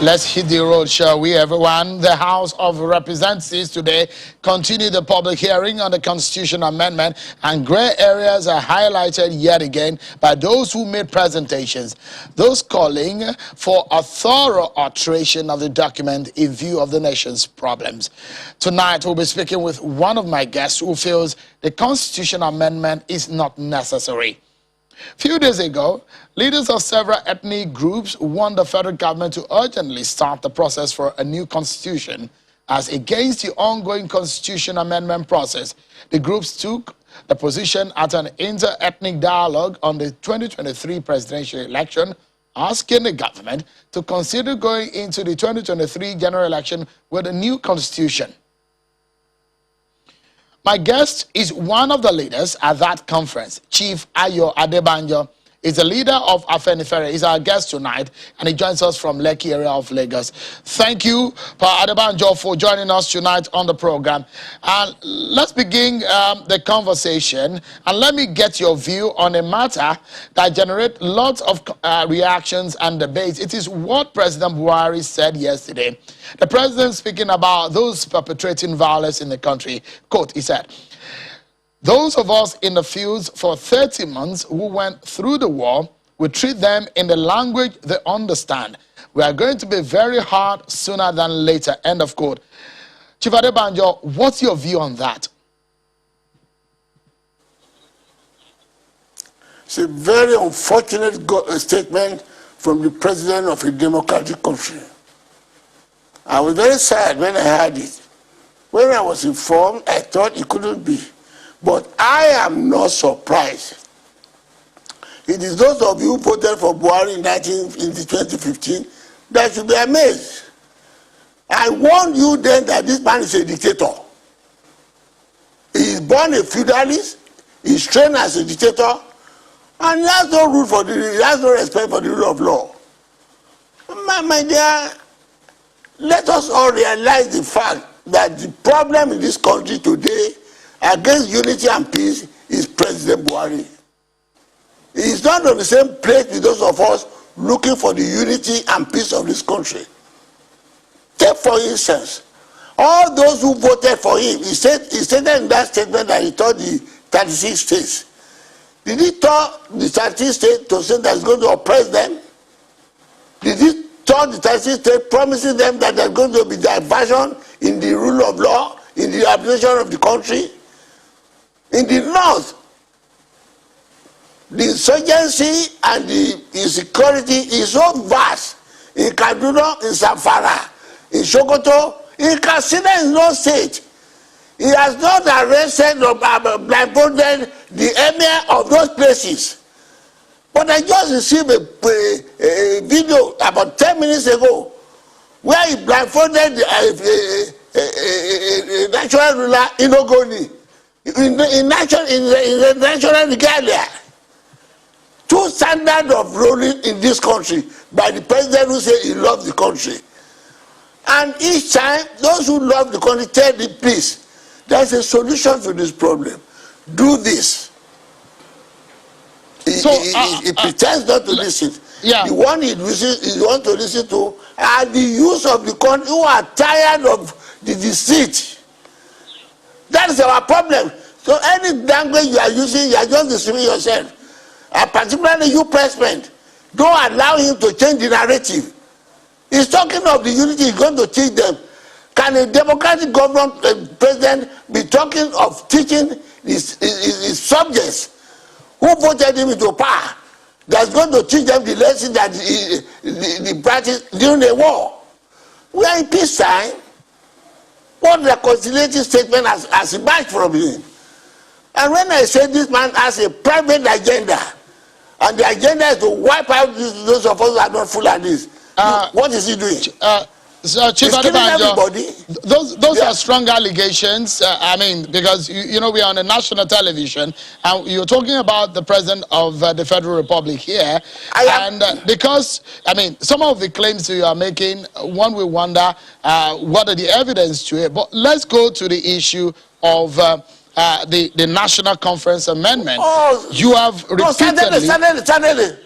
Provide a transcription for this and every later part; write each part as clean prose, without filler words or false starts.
Let's hit the road, shall we, everyone? The House of Representatives today continue the public hearing on the Constitution Amendment, and grey areas are highlighted yet again by those who made presentations, those calling for a thorough alteration of the document in view of the nation's problems. Tonight, we'll be speaking with one of my guests who feels the Constitution Amendment is not necessary. Few days ago, leaders of several ethnic groups warned the federal government to urgently start the process for a new constitution as against the ongoing constitution amendment process. The groups took the position at an inter-ethnic dialogue on the 2023 presidential election, asking the government to consider going into the 2023 general election with a new constitution. My guest is one of the leaders at that conference. Chief Adebanjo is the leader of Afenifere. He's our guest tonight, and he joins us from Lekki area of Lagos. Thank you, Pa Adebanjo, for joining us tonight on the program. And let's begin the conversation, and let me get your view on a matter that generates lots of reactions and debates. It is what President Buhari said yesterday. The president, speaking about those perpetrating violence in the country, quote, he said, "Those of us in the fields for 30 months who went through the war, we treat them in the language they understand. We are going to be very hard sooner than later," end of quote. Chief Adebanjo, what's your view on that? It's a very unfortunate statement from the president of a democratic country. I was very sad when I heard it. When I was informed, I thought it couldn't be. But I am not surprised. It is those of you who voted for Buhari in 2015 that should be amazed. I warned you then that this man is a dictator. He is born a feudalist, he is trained as a dictator, and he has no respect for the rule of law. My dear, let us all realize the fact that the problem in this country today against unity and peace is President Buhari. He is not on the same plate with those of us looking for the unity and peace of this country. Take for instance, all those who voted for him, he stated in that statement that he told the 36 states. Did he tell the 36 states to say that he's going to oppress them? Did he tell the 36 states promising them that there's going to be diversion in the rule of law, in the administration of the country? In the north, the insurgency and the insecurity is so vast. In Kaduna, in Zamfara, in Sokoto, in Katsina is no state. He has not arrested or blindfolded the emir of those places. But I just received a video about 10 minutes ago where he blindfolded a national ruler in Ogoni. In the national regalia. Two standards of ruling in this country by the president who said he loves the country. And each time, those who love the country tell him, please, there's a solution to this problem. Do this. He pretends not to listen. Yeah. The one he wants to listen to are the youth of the country who are tired of the deceit. That is our problem. So any language you are using, you are just deceiving yourself. And particularly you, pressmen, don't allow him to change the narrative. He's talking of the unity, he's going to teach them. Can a democratic government president be talking of teaching his subjects who voted him into power, that's going to teach them the lesson that the practice during the war? We are in peacetime. What reconciliation statement has emerged from him? And when I say this man has a private agenda, and the agenda is to wipe out those of us who are not Fulanis, what is he doing? So, Chief Adebanjo, those are strong allegations. I mean, because, you know, we are on a national television, and you're talking about the president of the Federal Republic here. Because, I mean, some of the claims you are making, one will wonder what are the evidence to it. But let's go to the issue of the National Conference Amendment. You have repeatedly...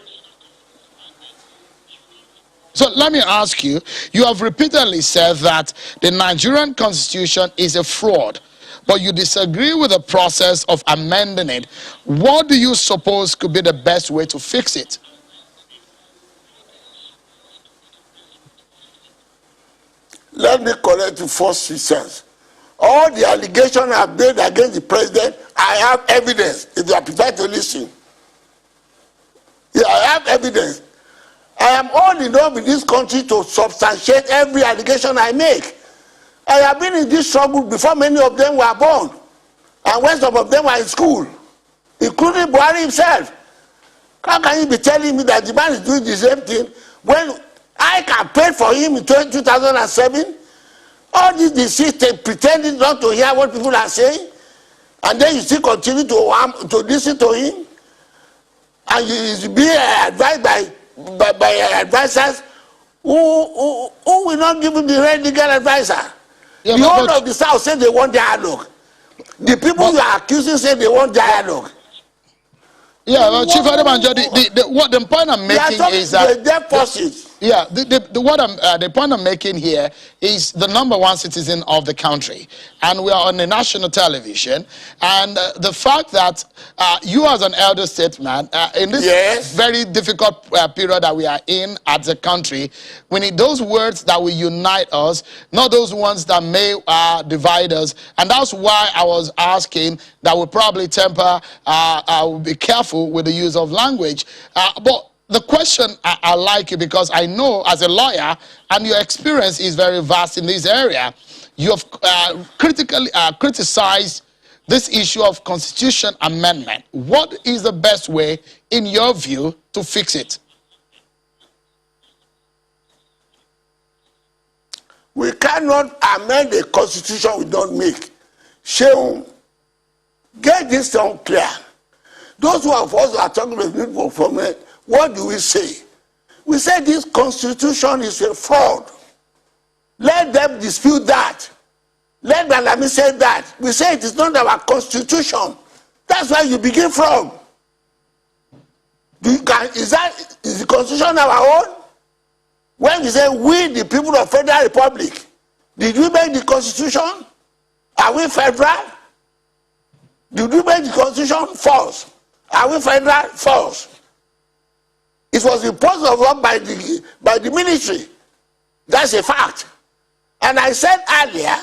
So let me ask you, you have repeatedly said that the Nigerian constitution is a fraud, but you disagree with the process of amending it. What do you suppose could be the best way to fix it? Let me correct you first, sisters. All the allegations I have made against the president, I have evidence, if you are prepared to listen. Yeah, I have evidence. I am old enough in this country to substantiate every allegation I make. I have been in this struggle before many of them were born, and when some of them were in school, including Buhari himself. How can you be telling me that the man is doing the same thing when I campaigned for him in 2007? All this deceit, pretending not to hear what people are saying, and then you still continue to listen to him, and you be advised by advisors who will not give him the right legal advisor. Yeah, the whole of the South say they want dialogue. The people you are accusing say they want dialogue. Yeah, well, Chief Adebanjo, what the point I'm making is that the point I'm making here is the #1 citizen of the country, and we are on the national television, and the fact that you as an elder statesman in this very difficult period that we are in as a country, we need those words that will unite us, not those ones that may divide us, and that's why I was asking that we probably will be careful with the use of language. But the question, I like you because I know as a lawyer, and your experience is very vast in this area, you have critically criticized this issue of constitution amendment. What is the best way, in your view, to fix it? We cannot amend a constitution we don't make. Shehu, get this down clear. Those who of us are talking with people from it, what do we say? We say this constitution is a fraud. Let them dispute that. Let Malami say that. We say it is not our constitution. That's where you begin from. Is the constitution our own? When we say we, the people of Federal Republic, did we make the constitution? Are we federal? Did we make the constitution? False. Are we federal? False. It was imposed upon by the military. That's a fact. And I said earlier,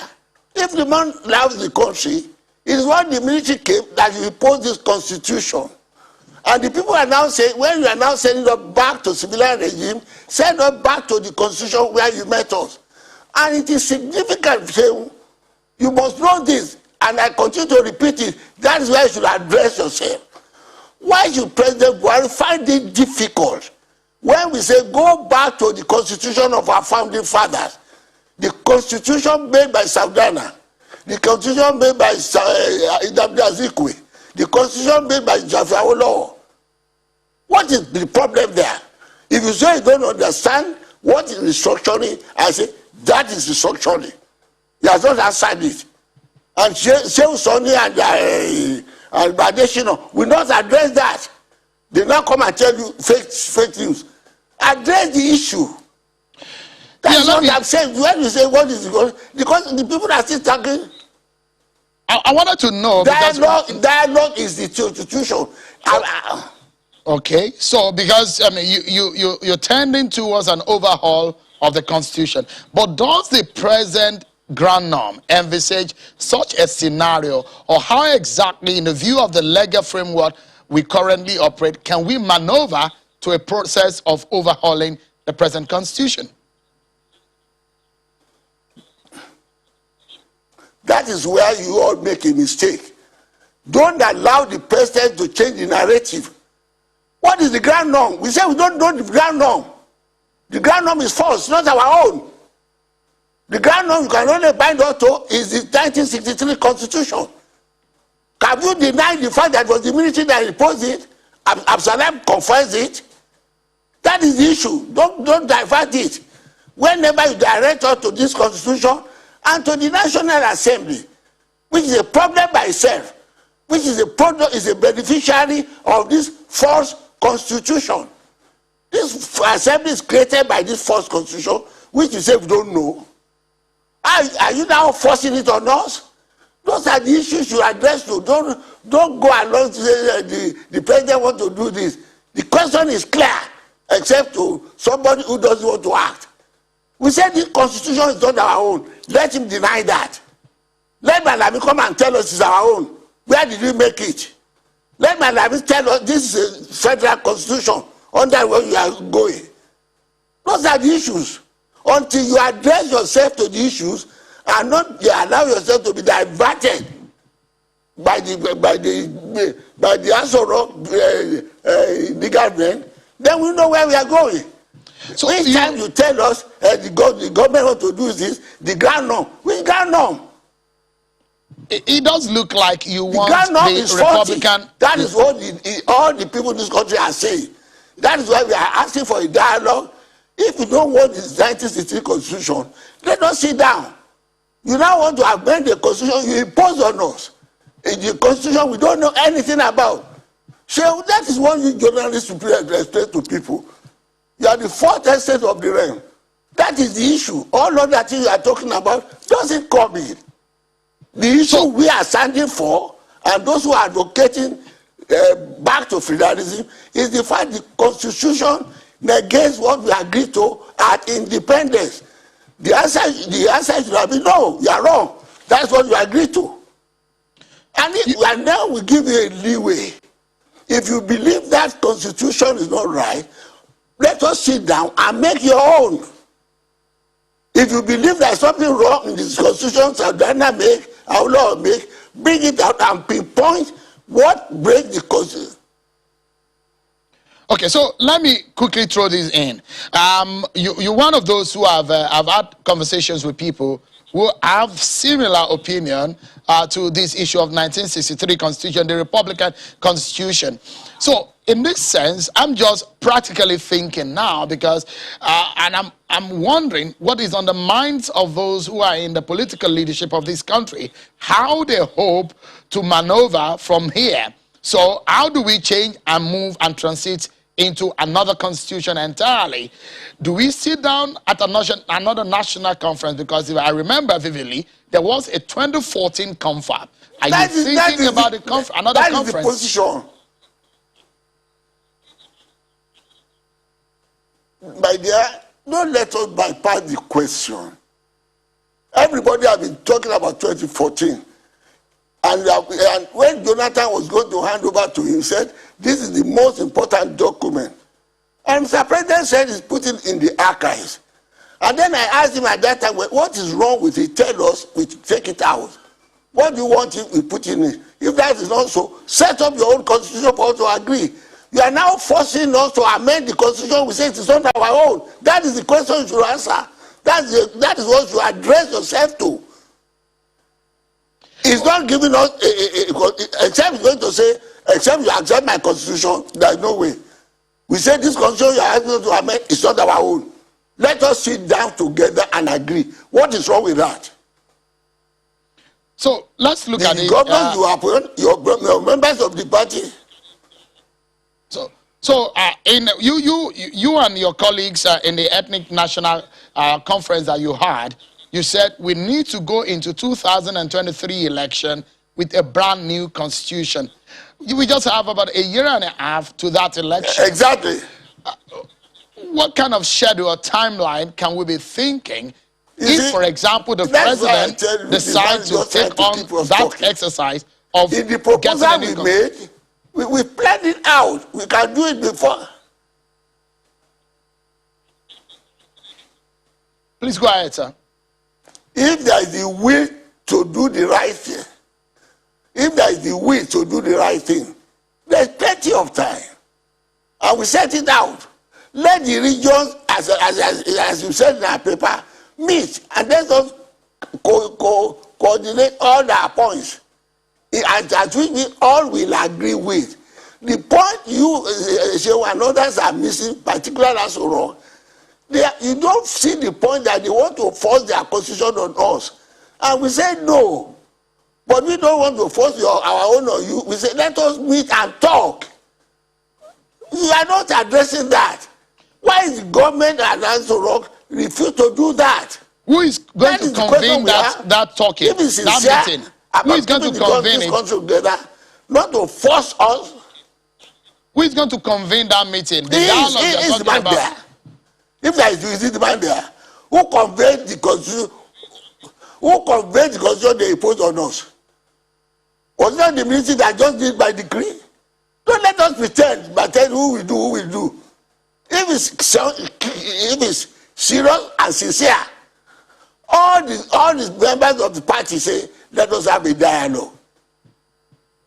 if the man loves the country, it is when the military came that you impose this constitution. And the people are now saying, when you are now sending us back to civilian regime, send us back to the constitution where you met us. And it is significant. You must know this, and I continue to repeat it. That is why you should address yourself. Why should President Buhari find it difficult when we say go back to the constitution of our founding fathers, the constitution made by Saldana, the constitution made by Nnamdi Azikiwe, the constitution made by Jafar. What is the problem there? If you say you don't understand what is restructuring, I say that is restructuring. He has not answered it. And Shehu Sani and Badeshino will not address that. They now come and tell you fake news. Address the issue. That's what I'm saying. When you say what is going, because the people are still talking. I wanted to know. Dialogue is the institution. Okay, so because I mean you're tending towards an overhaul of the constitution, but does the present grand norm envisage such a scenario, or how exactly, in the view of the legal framework we currently operate, can we maneuver to a process of overhauling the present constitution? That is where you all make a mistake. Don't allow the president to change the narrative. What is the grand norm? We say we don't know the grand norm. The grand norm is false, not our own. The grand norm you can only bind us to is the 1963 Constitution. Can you deny the fact that it was the military that imposed it? Absalom confirms it. That is the issue. Don't divert it. Whenever you direct us to this Constitution and to the National Assembly, which is a problem by itself, which is a beneficiary of this false Constitution. This assembly is created by this false constitution, which you say we don't know. Are you now forcing it on us? Those are the issues you address to. Don't go along to say the president want to do this. The question is clear, except to somebody who doesn't want to act. We said this constitution is not our own. Let him deny that. Let Malami come and tell us it's our own. Where did we make it? Let Malami tell us this is a federal constitution under where you are going. Those are the issues. Until you address yourself to the issues and not allow yourself to be diverted by the legal men, then we know where we are going. So each time you tell us the government want to do this, the ground norm, which ground norm? It does look like you the want the Republican. That is what all the people in this country are saying. That is why we are asking for a dialogue. If you don't want the 1963 constitution, let us sit down. You now want to amend the constitution you impose on us. In the constitution we don't know anything about. So that is what you journalists should explain to people. You are the fourth estate of the realm. That is the issue. All of that things you are talking about doesn't come in. The issue we are standing for, and those who are advocating back to federalism, is the fact the constitution negates what we agreed to at independence. The answer should have been no, you are wrong. That's what you agreed to. And now we give you a leeway. If you believe that constitution is not right, let us sit down and make your own. If you believe there's something wrong in this constitution, Saldana make, our law make, bring it out and pinpoint what breaks the constitution. Okay, so let me quickly throw this in. You're one of those who have had conversations with people who have similar opinion to this issue of 1963 Constitution, the Republican Constitution. So in this sense, I'm just practically thinking now because, and I'm wondering what is on the minds of those who are in the political leadership of this country, how they hope to maneuver from here. So how do we change and move and transit into another constitution entirely? Do we sit down at another national conference? Because if I remember vividly, there was a 2014 confab. Are you thinking about another conference? That is the position. My dear, don't let us bypass the question. Everybody has been talking about 2014. And when Jonathan was going to hand over to him, he said, this is the most important document. And Mr. President said he's putting in the archives. And then I asked him at that time, well, what is wrong with it? Tell us, we take it out. What do you want if we put in it? If that is not so, set up your own constitution for us to agree. You are now forcing us to amend the constitution. We say it is not our own. That is the question you should answer. That is what you address yourself to. It's not giving us, except you're going to say, except you accept my constitution, there's no way. We say this constitution you are asking us to amend is not our own. Let us sit down together and agree. What is wrong with that? So let's look at the it. Government you appoint, your members of the party. So you and your colleagues in the Ethnic National Conference that you had, you said we need to go into 2023 election with a brand new constitution. We just have about a year and a half to that election. Exactly. What kind of schedule or timeline can we be thinking if, for example, the president decides to take on that exercise of in the proposal we made, we planned it out. We can do it before. Please go ahead, sir. If there is the will to do the right thing, there's plenty of time. And we set it out. Let the regions, as you said in our paper, meet and let us coordinate all our points. As we all will agree with. The point you, and others are missing, particularly Asoro, you don't see the point that they want to force their constitution on us. And we say no. But we don't want to force our own on you. We say let us meet and talk. You are not addressing that. Why is the government and Ansoro refuse to do that? Who is going to convene that talking, if it's that sincere, meeting? Who is going to convene this it? country together, not to force us. Who is going to convene that meeting? The dialogue you're talking about. There. If there is the man there, who conveyed the constitution? Who conveyed the constitution they imposed on us? Was not the ministry that just did by decree? Don't let us pretend, but tell who will do. If it's serious and sincere, all the members of the party say, let us have a dialogue.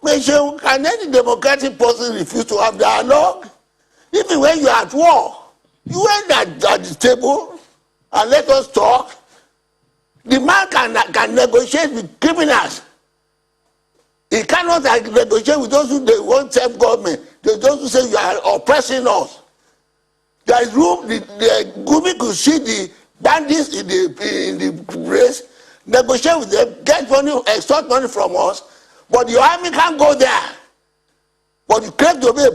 Can any democratic person refuse to have dialogue? Even when you are at war, you went at the table and let us talk. The man can negotiate with criminals. He cannot negotiate with those who they want self-government. Those who say you are oppressing us. There is room. The Gumi could see the bandits in the race, negotiate with them, get money, extort money from us. But your army can't go there. But you claim to be a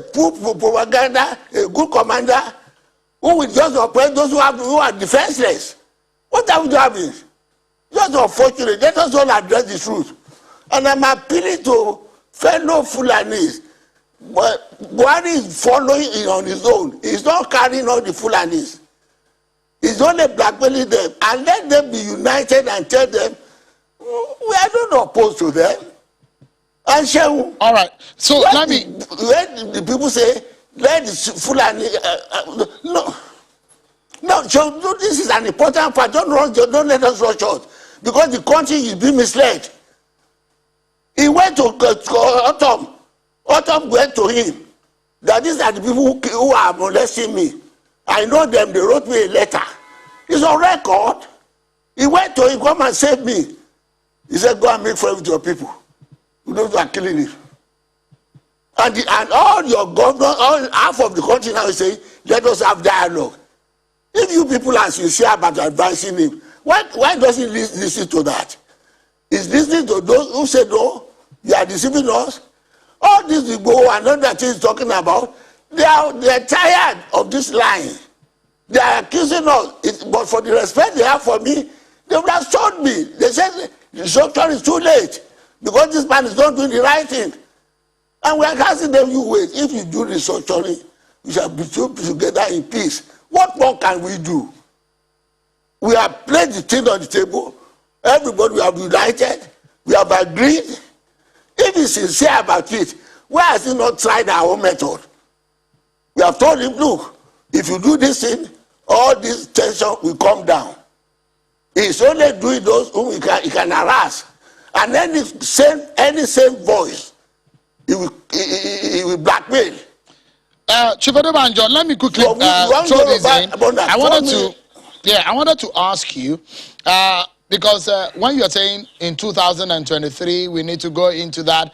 propaganda, a good commander, who will just oppress those who are defenseless. What are we doing? Just unfortunate. Let us all address the truth. And I'm appealing to fellow Fulanis. But Buhari is following on his own. He's not carrying on the Fulanis. He's only blackmailing them. And let them be united and tell them, we are not opposed to them. And shall. All right. So let me. When the people say, let the Fulani. No, so this is an important part. Don't let us rush out. Because the country is being misled. He went to Autumn. Autumn went to him that these are the people who are molesting me. I know them, they wrote me a letter. It's on record. He went to him, come and save me. He said, go and make friends with your people. Those who are killing him. And all your governors, half of the country now is saying, let us have dialogue. If you people are sincere about advising him, why does he listen to that? He's listening to those who say, no, you are deceiving us. All these people and other things talking about, they are tired of this lying. They are accusing us. But for the respect they have for me, they would have told me. They said the structure is too late because this man is not doing the right thing. And we are asking them, you wait. If you do restructuring, we shall be together in peace. What more can we do? We have placed the thing on the table. Everybody, we have united. We have agreed. If he's sincere about it, why has he not tried our own method? We have told him, look, if you do this thing, all this tension will come down. He's only doing those whom he can harass. And any same voice, he will blackmail. Chief Adebanjo, let me quickly throw this in. I wanted to ask you, because when you're saying in 2023 we need to go into that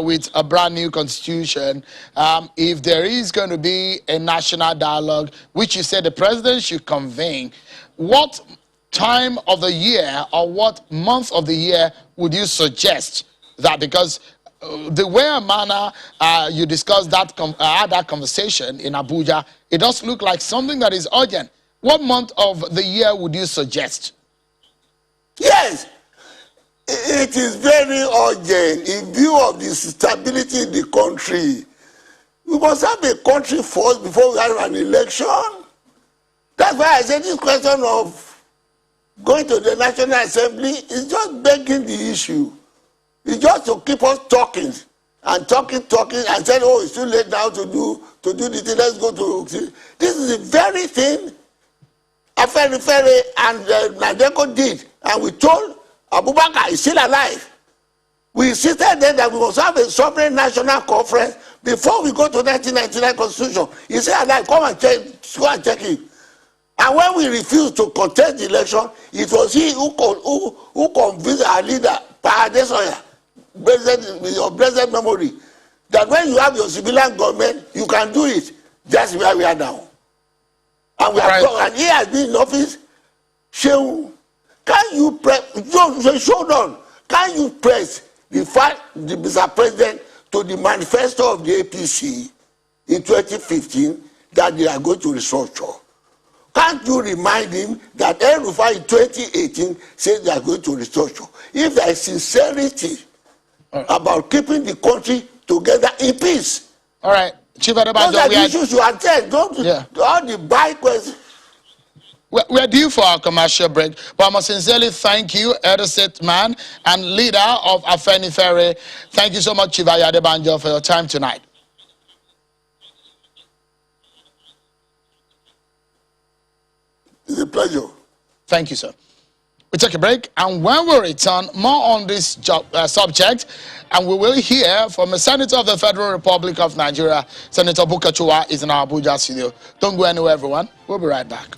with a brand new constitution, if there is going to be a national dialogue, which you said the president should convene, what time of the year or what month of the year would you suggest that? Because the way and manner you discussed that had that conversation in Abuja, it does look like something that is urgent. What month of the year would you suggest? Yes, it is very urgent in view of the stability in the country. We must have a country first before we have an election. That's why I said this question of going to the National Assembly is just begging the issue. It's just to keep us talking and talking and saying, oh, it's too late now to do this thing, let's go to... This is the very thing Afenifere and Nadeko did. And we told Abubakar is still alive. We insisted then that we must have a sovereign national conference before we go to 1999 constitution. He said, alive, come and check it. And when we refused to contest the election, it was he who convinced our leader, Adebanjo, with your blessed memory, that when you have your civilian government, you can do it. That's where we are now. And we are, and he has been in office. Can you press, can you press the fact, Mr. President, to the manifesto of the APC in 2015 that they are going to restructure? Can't you remind him that El Rufai in 2018 said they are going to restructure? If there is sincerity about keeping the country together in peace. All right, Chief Those Adebanjo, are the issues you attend. Don't all the bike questions. We're due for our commercial break, but I must sincerely thank you, elder statesman and leader of Afeni Ferry. Thank you so much, Chief Adebanjo, for your time tonight. It's a pleasure. Thank you, sir. We take a break, and when we return, more on this subject, and we will hear from a senator of the Federal Republic of Nigeria. Senator Bukachua is in our Abuja studio. Don't go anywhere, everyone. We'll be right back.